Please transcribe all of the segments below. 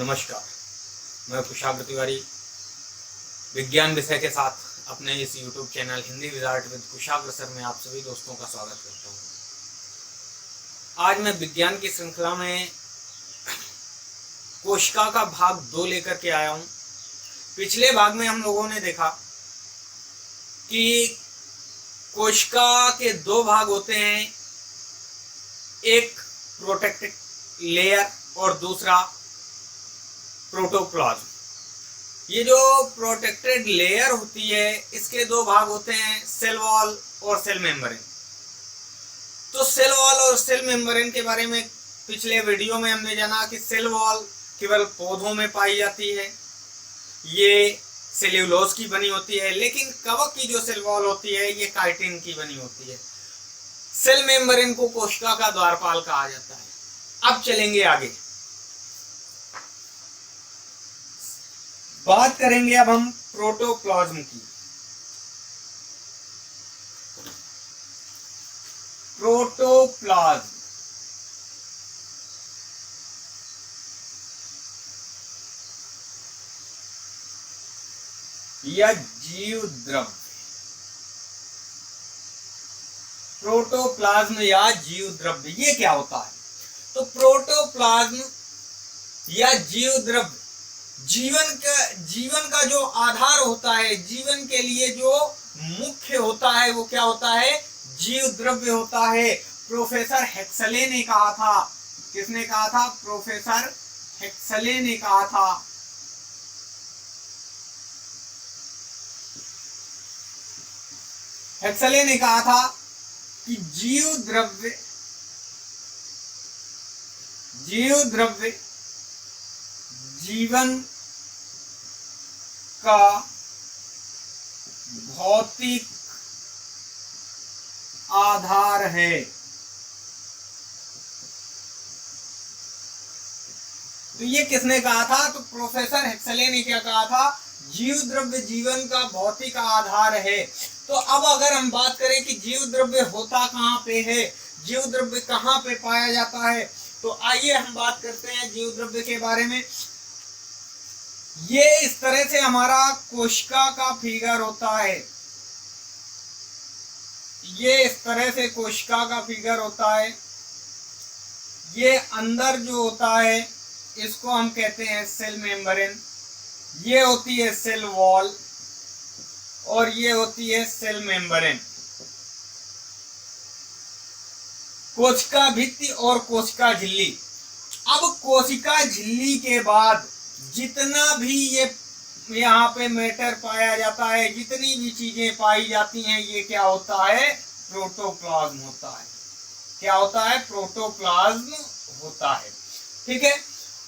नमस्कार, मैं कुशाग्र तिवारी विज्ञान विषय के साथ अपने इस YouTube channel Hindi wizard with Kushagra sir में आप सभी दोस्तों का स्वागत करता हूँ। आज मैं विज्ञान की श्रृंखला में कोशिका का भाग 2 लेकर के आया हूँ। पिछले भाग में हम लोगों ने देखा कि कोशिका के 2 भाग होते हैं, एक प्रोटेक्टेड लेयर और दूसरा प्रोटोप्लाज्म। ये जो प्रोटेक्टेड लेयर होती है इसके 2 भाग होते हैं, सेल वॉल और सेल मेम्ब्रेन। तो सेल वॉल और सेल मेम्ब्रेन के बारे में पिछले वीडियो में हमने जाना कि सेल वॉल केवल पौधों में पाई जाती है, ये सेल्यूलोज की बनी होती है, लेकिन कवक की जो सेल वॉल होती है ये काइटिन की बनी होती है। सेल मेम्ब्रेन को कोशिका का द्वारपाल कहा जाता है। अब चलेंगे आगे, बात करेंगे अब हम प्रोटोप्लाज्म की। प्रोटोप्लाज्म या जीव द्रव्य, प्रोटोप्लाज्म या जीव द्रव्य ये क्या होता है? तो प्रोटोप्लाज्म या जीव द्रव्य जीवन का जो आधार होता है, जीवन के लिए जो मुख्य होता है वो क्या होता है? जीव द्रव्य होता है। प्रोफेसर हेक्सले ने कहा था। किसने कहा था? प्रोफेसर हेक्सले ने कहा था। हेक्सले ने कहा था कि जीव द्रव्य जीवन का भौतिक आधार है। तो ये किसने कहा था? तो प्रोफेसर हेक्सले ने क्या कहा था? जीव द्रव्य जीवन का भौतिक आधार है। तो अब अगर हम बात करें कि जीव द्रव्य होता कहाँ पे है, जीव द्रव्य कहाँ पे पाया जाता है, तो आइए हम बात करते हैं जीव द्रव्य के बारे में। ये इस तरह से हमारा कोशिका का फिगर होता है। ये इस तरह से कोशिका का फिगर होता है। ये अंदर जो होता है इसको हम कहते हैं सेल मेम्ब्रेन, ये होती है सेल वॉल और ये होती है सेल मेम्ब्रेन। कोशिका भित्ति और कोशिका झिल्ली। अब कोशिका झिल्ली के बाद जितना भी ये यहाँ पे मैटर पाया जाता है, जितनी भी चीजें पाई जाती हैं, ये क्या होता है? प्रोटोप्लाज्म होता है। क्या होता है? प्रोटोप्लाज्म होता है। ठीक है।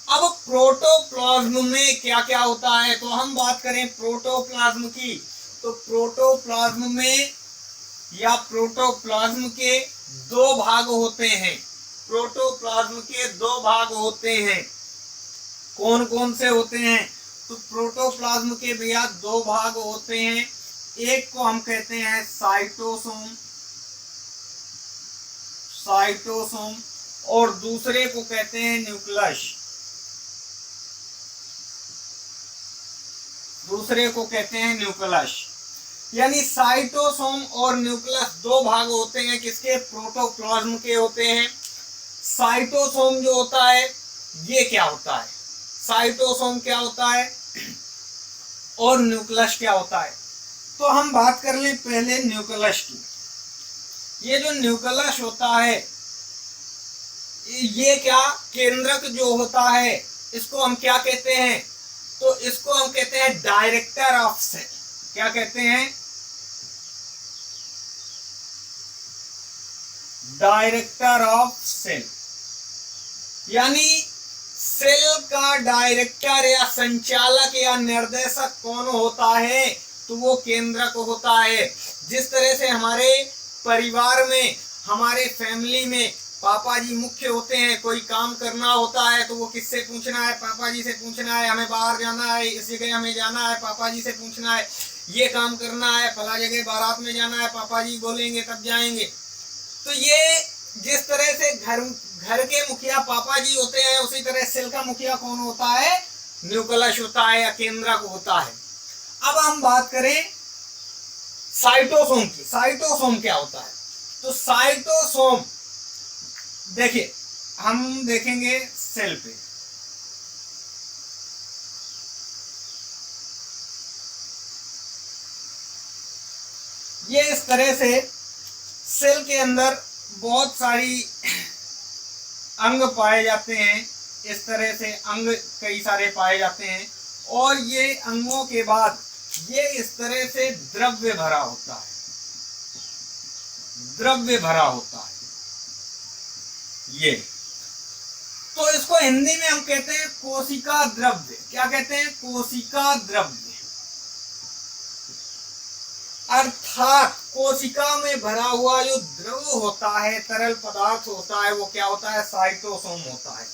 अब प्रोटोप्लाज्म में क्या क्या होता है? तो हम बात करें प्रोटोप्लाज्म की, तो प्रोटोप्लाज्म में या प्रोटोप्लाज्म के 2 भाग होते हैं। प्रोटोप्लाज्म के 2 भाग होते हैं। कौन कौन से होते हैं? तो प्रोटोप्लाज्म के भैया 2 भाग होते हैं। एक को हम कहते हैं साइटोसोम और दूसरे को कहते हैं न्यूक्लियस। यानी साइटोसोम और न्यूक्लियस 2 भाग होते हैं। किसके? प्रोटोप्लाज्म के होते हैं। साइटोसोम जो होता है ये क्या होता है? साइटोसोम क्या होता है और न्यूक्लियस क्या होता है? तो हम बात कर लें पहले न्यूक्लियस की। ये जो न्यूक्लियस होता है ये क्या केंद्रक जो होता है इसको हम क्या कहते हैं? तो इसको हम कहते हैं डायरेक्टर ऑफ सेल। क्या कहते हैं? Director of cell. यानी सेल का डायरेक्टर या संचालक या निर्देशक कौन होता है? तो वो केंद्रक होता है। जिस तरह से हमारे परिवार में, हमारे फैमिली में पापा जी मुख्य होते हैं, कोई काम करना होता है तो वो किससे पूछना है? पापा जी से पूछना है। हमें बाहर जाना है, इस जगह हमें जाना है, पापा जी से पूछना है। ये काम करना है, फला जगह बारात में जाना है, पापा जी बोलेंगे तब जाएंगे। तो ये जिस तरह से घर के मुखिया पापा जी होते हैं, उसी तरह सेल का मुखिया कौन होता है? न्यूक्लियस होता है या केंद्रक होता है। अब हम बात करें साइटोसोम की। साइटोसोम क्या होता है? तो साइटोसोम देखिए, हम देखेंगे सेल पे, ये इस तरह से सेल के अंदर बहुत सारी अंग पाए जाते हैं। इस तरह से अंग कई सारे पाए जाते हैं और ये अंगों के बाद ये इस तरह से द्रव्य भरा होता है, द्रव्य भरा होता है ये। तो इसको हिंदी में हम कहते हैं कोशिका द्रव्य। क्या कहते हैं? कोशिका द्रव्य। अर्थात कोशिका में भरा हुआ जो द्रव होता है, तरल पदार्थ होता है, वो क्या होता है? साइटोसोम होता है।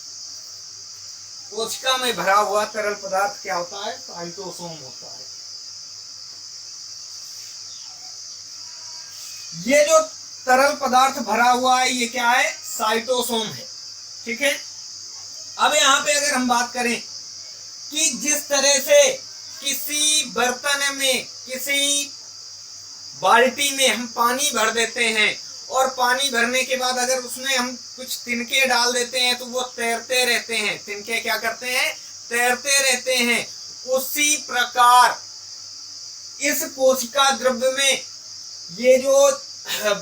कोशिका में भरा हुआ तरल पदार्थ क्या होता है? साइटोसोम होता है। ये जो तरल पदार्थ भरा हुआ है ये क्या है? साइटोसोम है। ठीक है। अब यहाँ पे अगर हम बात करें कि जिस तरह से किसी बर्तन में, किसी बाल्टी में हम पानी भर देते हैं और पानी भरने के बाद अगर उसमें हम कुछ तिनके डाल देते हैं तो वो तैरते रहते हैं। तिनके क्या करते हैं? तैरते रहते हैं। उसी प्रकार इस कोशिका द्रव्य में ये जो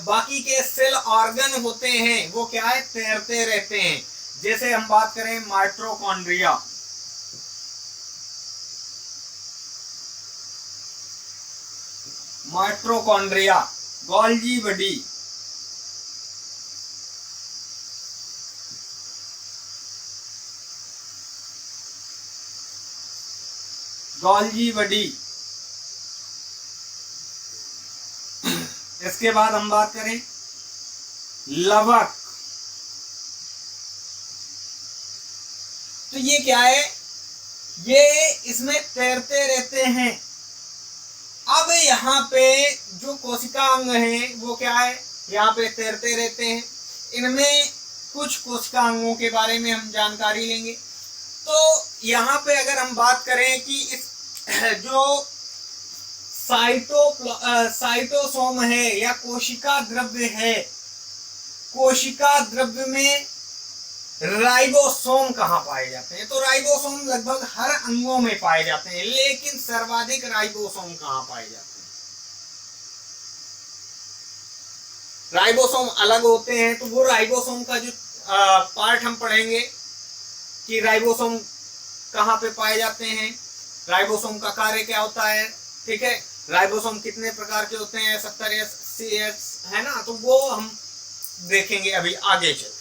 बाकी के सेल ऑर्गन होते हैं वो क्या है? तैरते रहते हैं। जैसे हम बात करें mitochondria, mitochondria, Golgi body, Golgi body. इसके बाद हम बात करें लवक, तो ये क्या है? ये इसमें तैरते रहते हैं। अब यहाँ पे जो कोशिका अंग हैं वो क्या है? यहाँ पे तैरते रहते हैं। इनमें कुछ कोशिका अंगों के बारे में हम जानकारी लेंगे। तो यहाँ पे अगर हम बात करें कि इस जो साइटोसोम है या कोशिका द्रव्य है, कोशिका द्रव्य में राइबोसोम कहाँ पाए जाते हैं? तो राइबोसोम लगभग हर अंगों में पाए जाते हैं, लेकिन सर्वाधिक राइबोसोम कहाँ पाए जाते हैं? राइबोसोम अलग होते हैं, तो वो राइबोसोम का जो पार्ट हम पढ़ेंगे कि राइबोसोम कहाँ पे पाए जाते हैं, राइबोसोम का कार्य क्या होता है। ठीक है। राइबोसोम कितने प्रकार के होते हैं? 70 है ना, तो वो हम देखेंगे अभी आगे चल।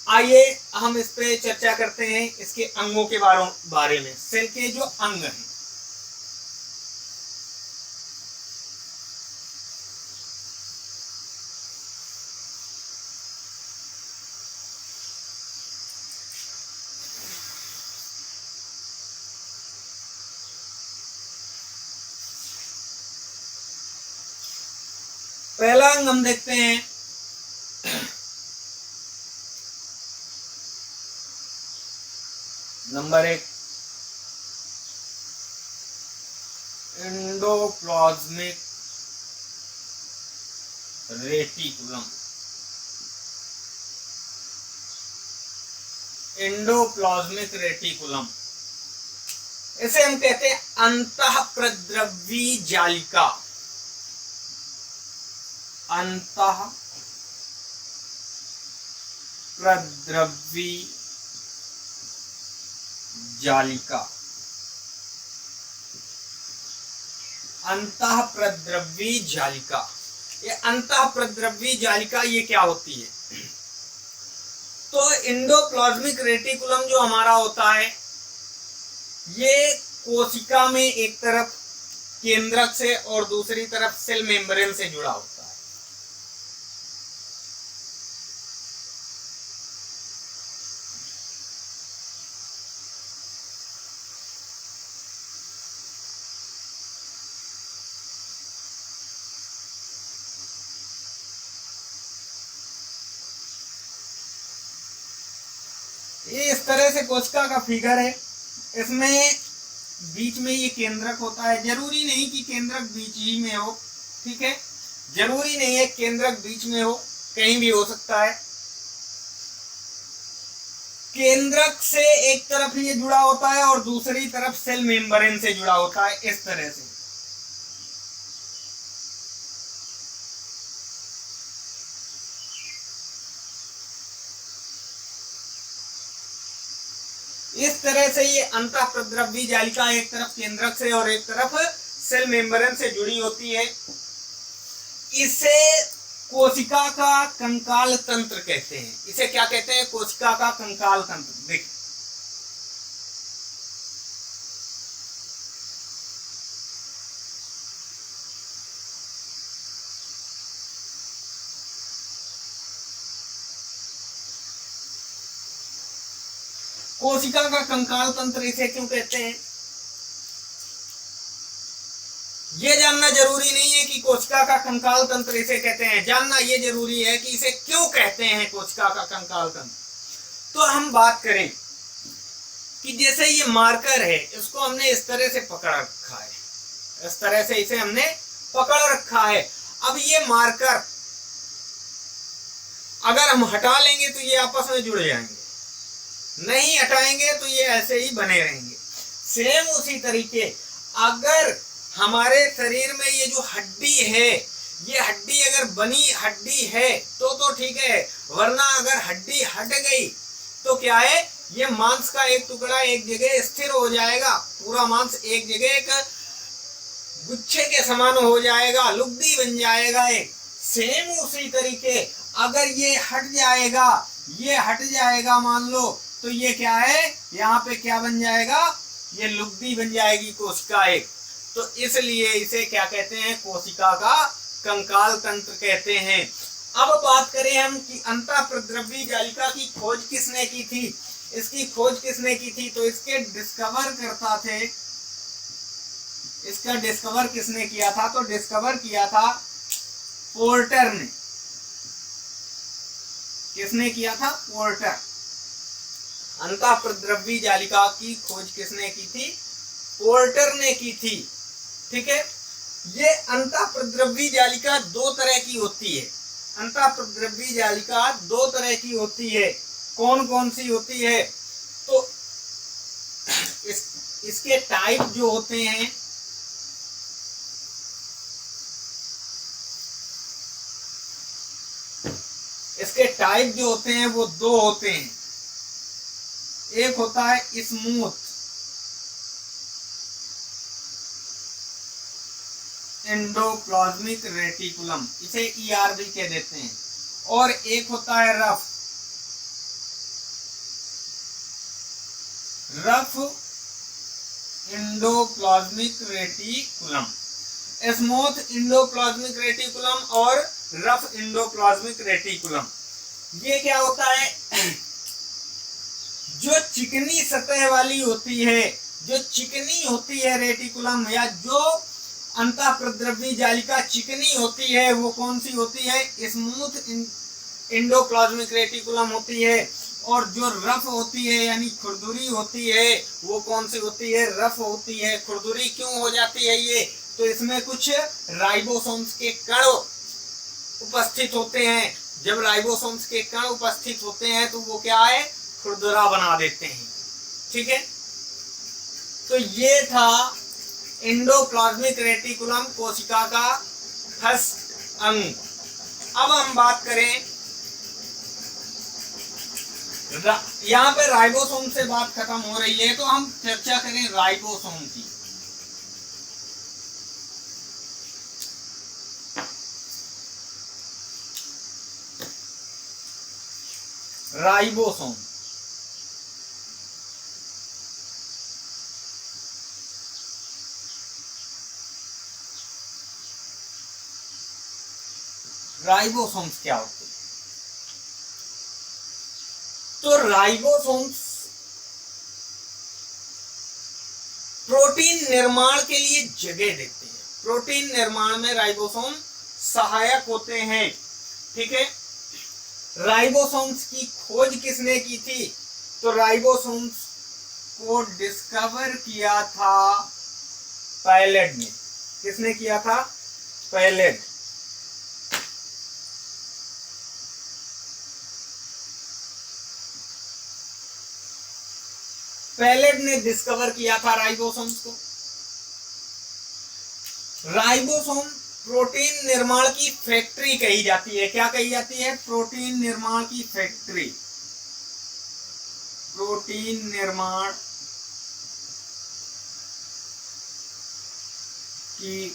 आइए हम इस पे चर्चा करते हैं, इसके अंगों के बारे में। सेल के जो अंग हैं, पहला अंग हम देखते हैं number 1, endoplasmic reticulum. Endoplasmic reticulum, इसे हम कहते हैं अंतःप्रद्रवी जालिका। अंतःप्रद्रवी जालिका। अंतःप्रद्रवी जालिका, ये अंतःप्रद्रवी जालिका ये क्या होती है? तो एंडोप्लाज्मिक रेटिकुलम जो हमारा होता है ये कोशिका में एक तरफ केंद्रक से और दूसरी तरफ सेल मेम्ब्रेन से जुड़ा होता है। ये इस तरह से कोशिका का फिगर है। इसमें बीच में ये केंद्रक होता है, जरूरी नहीं कि केंद्रक बीच ही में हो, ठीक है, जरूरी नहीं है केंद्रक बीच में हो, कहीं भी हो सकता है। केंद्रक से एक तरफ ये जुड़ा होता है और दूसरी तरफ सेल मेम्ब्रेन से जुड़ा होता है, इस तरह से। इस तरह से ये अंतःप्रद्रव्य जालिका एक तरफ केंद्रक से और एक तरफ सेल मेम्ब्रेन से जुड़ी होती है। इसे कोशिका का कंकाल तंत्र कहते हैं। इसे क्या कहते हैं? कोशिका का कंकाल तंत्र। देखिए कोशिका का कंकाल तंत्र इसे क्यों कहते हैं, ये जानना जरूरी नहीं है कि कोशिका का कंकाल तंत्र इसे कहते हैं, जानना ये जरूरी है कि इसे क्यों कहते हैं कोशिका का कंकाल तंत्र। तो हम बात करें कि जैसे ये मार्कर है, इसको हमने इस तरह से पकड़ रखा है, इस तरह से इसे हमने पकड़ रखा है। अब ये मार्कर अगर हम हटा लेंगे तो ये आपस में जुड़ जाएंगे, नहीं हटाएंगे तो ये ऐसे ही बने रहेंगे। सेम उसी तरीके अगर हमारे शरीर में ये जो हड्डी है, ये हड्डी अगर बनी हड्डी है तो ठीक है, वरना अगर हड्डी हट गई तो क्या है, ये मांस का एक टुकड़ा एक जगह स्थिर हो जाएगा, पूरा मांस एक जगह एक गुच्छे के समान हो जाएगा, लुगदी बन जाएगा एक। सेम उसी तरीके अगर ये हट जाएगा, ये हट जाएगा मान लो, तो ये क्या है, यहाँ पे क्या बन जाएगा, ये लुगदी बन जाएगी कोशिका एक। तो इसलिए इसे क्या कहते हैं, कोशिका का कंकाल तंत्र कहते हैं। अब बात करें हम कि अंतःप्रद्रव्य जालिका की खोज किसने की थी, इसकी खोज किसने की थी, तो इसके डिस्कवर करता थे, इसका डिस्कवर किसने किया था, तो डिस्कवर किया था पोर्टर ने। किसने किया था, पोर्टर। अंतःप्रद्रव्य जालिका की खोज किसने की थी, पोर्टर ने की थी, ठीक है। ये अंतःप्रद्रव्य जालिका दो तरह की होती है, अंतःप्रद्रव्य जालिका दो तरह की होती है। कौन कौन सी होती है, तो इसके टाइप जो होते हैं, इसके टाइप जो होते हैं वो दो होते हैं। एक होता है स्मूथ एंडोप्लाज्मिक रेटिकुलम, इसे ER भी कह देते हैं, और एक होता है rough endoplasmic reticulum. Smooth endoplasmic reticulum और रफ एंडोप्लाज्मिक रेटिकुलम, ये क्या होता है, जो चिकनी सतह वाली होती है, जो चिकनी होती है रेटिकुलम, या जो अंतःप्रद्रव्य जालिका चिकनी होती है, वो कौन सी होती है, स्मूथ एंडोप्लाज्मिक रेटिकुलम होती है। और जो रफ होती है यानी खुरदुरी होती है, वो कौन सी होती है, रफ होती है। खुरदुरी क्यों हो जाती है ये, तो इसमें कुछ राइबोसोम्स के कण उपस्थित होते हैं। जब राइबोसोम्स के कण उपस्थित होते हैं तो वो क्या है, खुरदुरा बना देते हैं, ठीक है। तो ये था एंडोप्लाज्मिक रेटिकुलम, कोशिका का फर्स्ट अंग। अब हम बात करें, यहाँ पे राइबोसोम से बात खत्म हो रही है, तो हम चर्चा करें राइबोसोम की। राइबोसोम राइबोसोम्स क्या होते हैं, तो राइबोसोम्स प्रोटीन निर्माण के लिए जगह देते हैं। प्रोटीन निर्माण में राइबोसोम सहायक होते हैं, ठीक है। राइबोसोम्स की खोज किसने की थी, तो राइबोसोम्स को डिस्कवर किया था पैलेट ने। किसने किया था? पैलेट। पैलेट ने डिस्कवर किया था राइबोसोम्स को। राइबोसोम प्रोटीन निर्माण की फैक्ट्री कही जाती है। क्या कही जाती है? प्रोटीन निर्माण की फैक्ट्री। प्रोटीन निर्माण की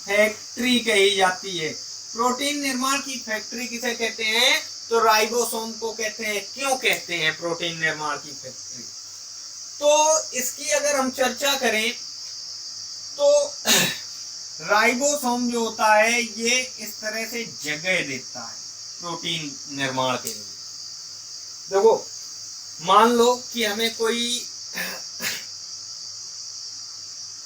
फैक्ट्री कही जाती है। प्रोटीन निर्माण की फैक्ट्री किसे कहते हैं? तो राइबोसोम को कहते हैं। क्यों कहते हैं प्रोटीन निर्माण की फैक्ट्री? तो इसकी अगर हम चर्चा करें तो राइबोसोम जो होता है ये इस तरह से जगह देता है प्रोटीन निर्माण के लिए। देखो, मान लो कि हमें कोई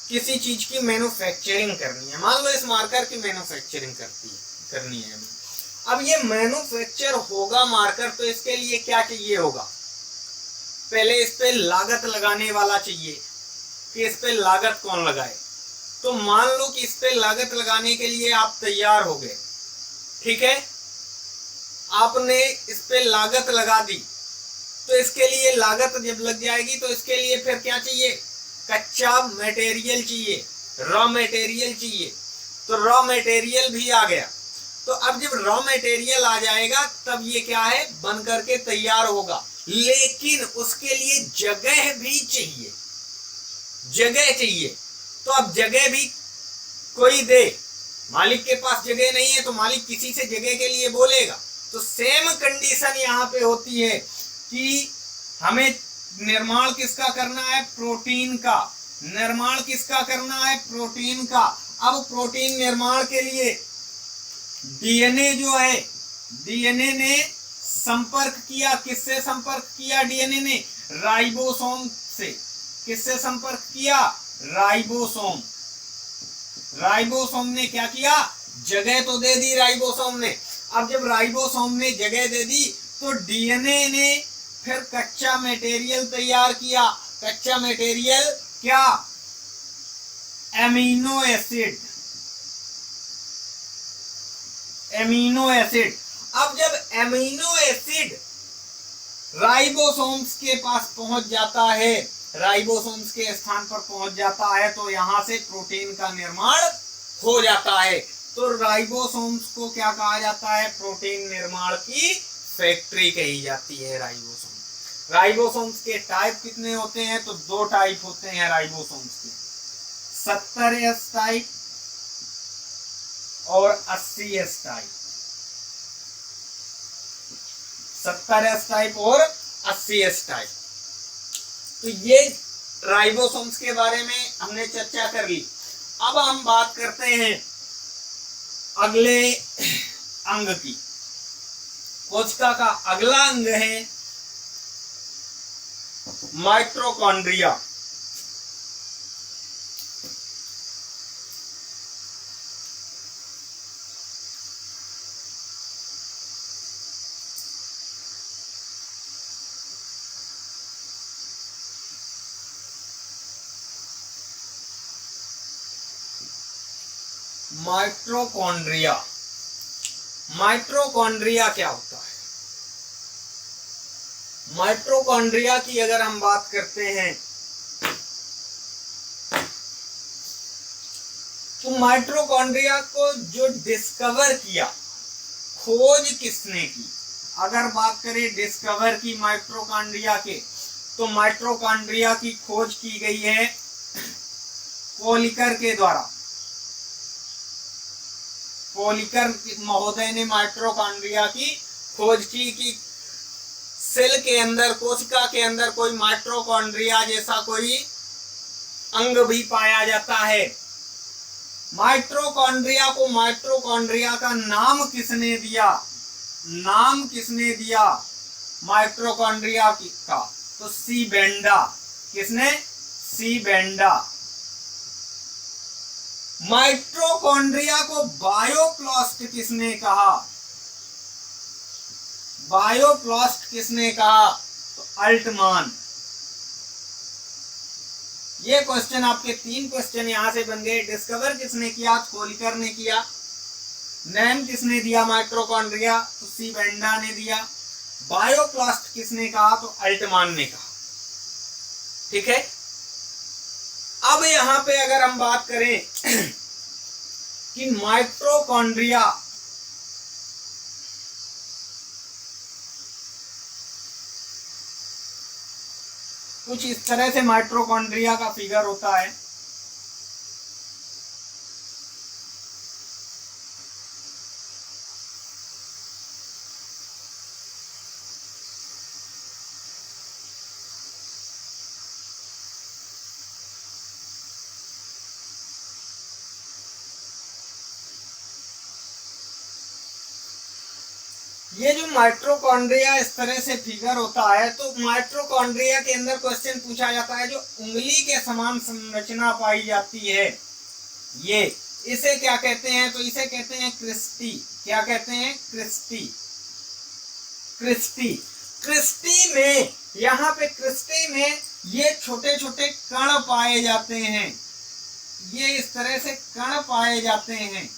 किसी चीज की मैन्युफैक्चरिंग करनी है। मान लो इस मार्कर की मैन्युफैक्चरिंग करनी है हमें। अब ये मैन्युफैक्चर होगा मार्कर, तो इसके लिए क्या चाहिए होगा? पहले इस पे लागत लगाने वाला चाहिए कि इस पे लागत कौन लगाए। तो मान लो कि इस पे लागत लगाने के लिए आप तैयार हो गए, ठीक है, आपने इस पे लागत लगा दी। तो इसके लिए लागत जब लग जाएगी तो इसके लिए फिर क्या चाहिए? कच्चा मटेरियल चाहिए, रॉ मटेरियल चाहिए। तो रॉ मटेरियल भी आ गया। तो अब जब रॉ मटेरियल आ जाएगा तब ये क्या है? बन करके तैयार होगा। लेकिन उसके लिए जगह भी चाहिए, जगह चाहिए। तो अब जगह भी कोई दे। मालिक के पास जगह नहीं है तो मालिक किसी से जगह के लिए बोलेगा। तो सेम कंडीशन यहाँ पे होती है कि हमें निर्माण किसका करना है? प्रोटीन का। निर्माण किसका करना है? प्रोटीन का। अब प्रोटीन निर्माण के लिए डीएनए जो है, डीएनए ने संपर्क किया। किससे संपर्क किया? डीएनए ने राइबोसोम से। किससे संपर्क किया? राइबोसोम। राइबोसोम ने क्या किया? जगह तो दे दी राइबोसोम ने। अब जब राइबोसोम ने जगह दे दी तो डीएनए ने फिर कच्चा मटेरियल तैयार किया। कच्चा मटेरियल क्या? Amino acid. Amino acid. अब जब एमिनो एसिड राइबोसोम्स के पास पहुंच जाता है, राइबोसोम्स के स्थान पर पहुंच जाता है, तो यहां से प्रोटीन का निर्माण हो जाता है। तो राइबोसोम्स को क्या कहा जाता है? प्रोटीन निर्माण की फैक्ट्री कही जाती है राइबोसोम। राइबोसोम्स के टाइप कितने होते हैं? तो 2 टाइप होते हैं राइबोसोम्स के, 70S टाइप और 80S टाइप। 70S टाइप और 80S टाइप। तो ये राइबोसोम्स के बारे में हमने चर्चा कर ली। अब हम बात करते हैं अगले अंग की। कोशिका का अगला अंग है माइटोकॉन्ड्रिया। माइटोकॉन्ड्रिया। माइटोकॉन्ड्रिया क्या होता है? माइटोकॉन्ड्रिया की अगर हम बात करते हैं तो माइटोकॉन्ड्रिया को जो डिस्कवर किया, खोज किसने की? अगर बात करें डिस्कवर की माइटोकॉन्ड्रिया के, तो माइटोकॉन्ड्रिया की खोज की गई है कोलिकर के द्वारा। कोलिकर महोदय ने माइटोकॉन्ड्रिया की खोज की कि सेल के अंदर, कोशिका के अंदर कोई माइटोकॉन्ड्रिया जैसा कोई अंग भी पाया जाता है। माइटोकॉन्ड्रिया को, माइटोकॉन्ड्रिया का नाम किसने दिया? नाम किसने दिया माइटोकॉन्ड्रिया का? तो सी बेंडा। किसने? सी बेंडा। माइटोकॉन्ड्रिया को बायोप्लास्ट किसने कहा? बायोप्लास्ट किसने कहा? तो अल्टमान। ये क्वेश्चन आपके 3 क्वेश्चन यहां से बन गए। डिस्कवर किसने किया? खोलिकर ने किया। नेम किसने दिया? माइटोकॉन्ड्रिया, तो सी बेंडा ने दिया। बायोप्लास्ट किसने कहा? तो अल्टमान ने कहा। ठीक है। अब यहां पे अगर हम बात करें कि माइटोकॉन्ड्रिया कुछ इस तरह से माइटोकॉन्ड्रिया का फिगर होता है। ये जो माइटोकॉन्ड्रिया इस तरह से फिगर होता है, तो माइटोकॉन्ड्रिया के अंदर क्वेश्चन पूछा जाता है जो उंगली के समान संरचना पाई जाती है, ये इसे क्या कहते हैं? तो इसे कहते हैं क्रिस्टी। क्या कहते हैं? क्रिस्टी। क्रिस्टी। क्रिस्टी में, यहाँ पे क्रिस्टी में ये छोटे छोटे कण पाए जाते हैं। ये इस तरह से कण पाए जाते हैं।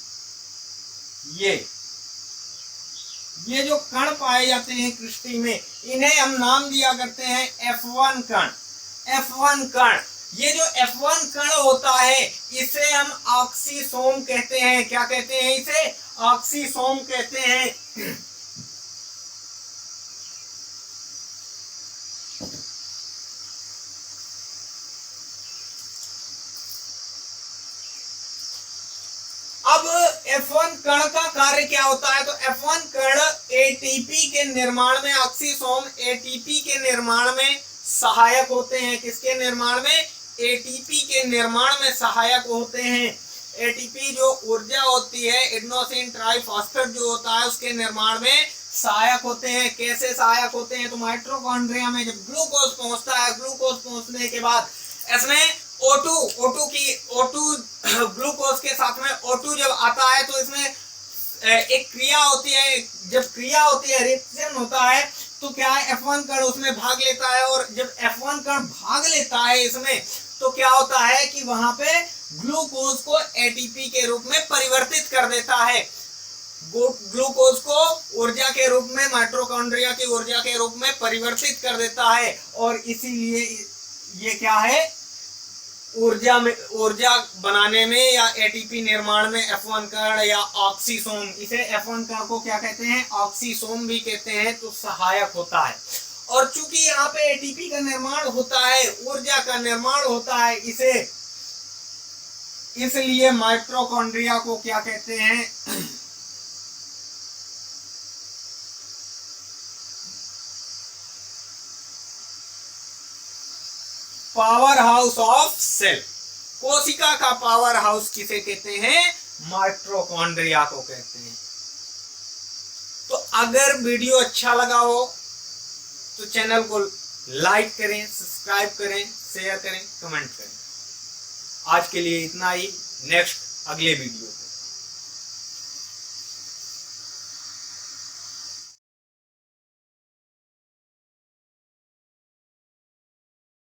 ये जो कण पाए जाते हैं क्रिस्टी में, इन्हें हम नाम दिया करते हैं F1 कण। F1 कण, ये जो F1 कण होता है इसे हम ऑक्सीसोम कहते हैं। क्या कहते हैं? इसे ऑक्सीसोम कहते हैं। अब F1 कण का कार्य क्या होता है? तो F1 कण एटीपी के निर्माण में, ऑक्सीसोम एटीपी के निर्माण में सहायक होते हैं। किसके निर्माण में? एटीपी के निर्माण में सहायक होते हैं। एटीपी जो ऊर्जा होती है, एडेनोसिन ट्राइफॉस्फेट जो होता है, उसके निर्माण में सहायक होते हैं। कैसे सहायक होते हैं? तो माइटोकॉन्ड्रिया में जब ग्लूकोज पहुंचता है, ग्लूकोज पहुंचने के बाद इसमें O2 ग्लूकोज के साथ में O2 जब आता है तो इसमें एक क्रिया होती है। जब क्रिया होती है, रिएक्शन होता है, तो क्या है? F1 कण उसमें भाग लेता है। और जब F1 कण भाग लेता है इसमें, तो क्या होता है कि वहां पे ग्लूकोज को एटीपी के रूप में परिवर्तित कर देता है। ग्लूकोज को ऊर्जा के रूप में, माइटोकॉन्ड्रिया की ऊर्जा के रूप में परिवर्तित कर देता है। और इसीलिए ये क्या है? ऊर्जा बनाने में या एटीपी निर्माण में F1 कण या ऑक्सीसोम, इसे F1 कण को क्या कहते हैं? ऑक्सीसोम भी कहते हैं, तो सहायक होता है। और चूंकि यहाँ पे एटीपी का निर्माण होता है, ऊर्जा का निर्माण होता है, इसलिए माइटोकॉन्ड्रिया को क्या कहते हैं? Power house of cell. कोशिका का पावर हाउस किसे कहते हैं? माइटोकॉन्ड्रिया को कहते हैं। तो अगर वीडियो अच्छा लगा हो तो चैनल को लाइक करें, सब्सक्राइब करें, शेयर करें, कमेंट करें। आज के लिए इतना ही। नेक्स्ट अगले वीडियो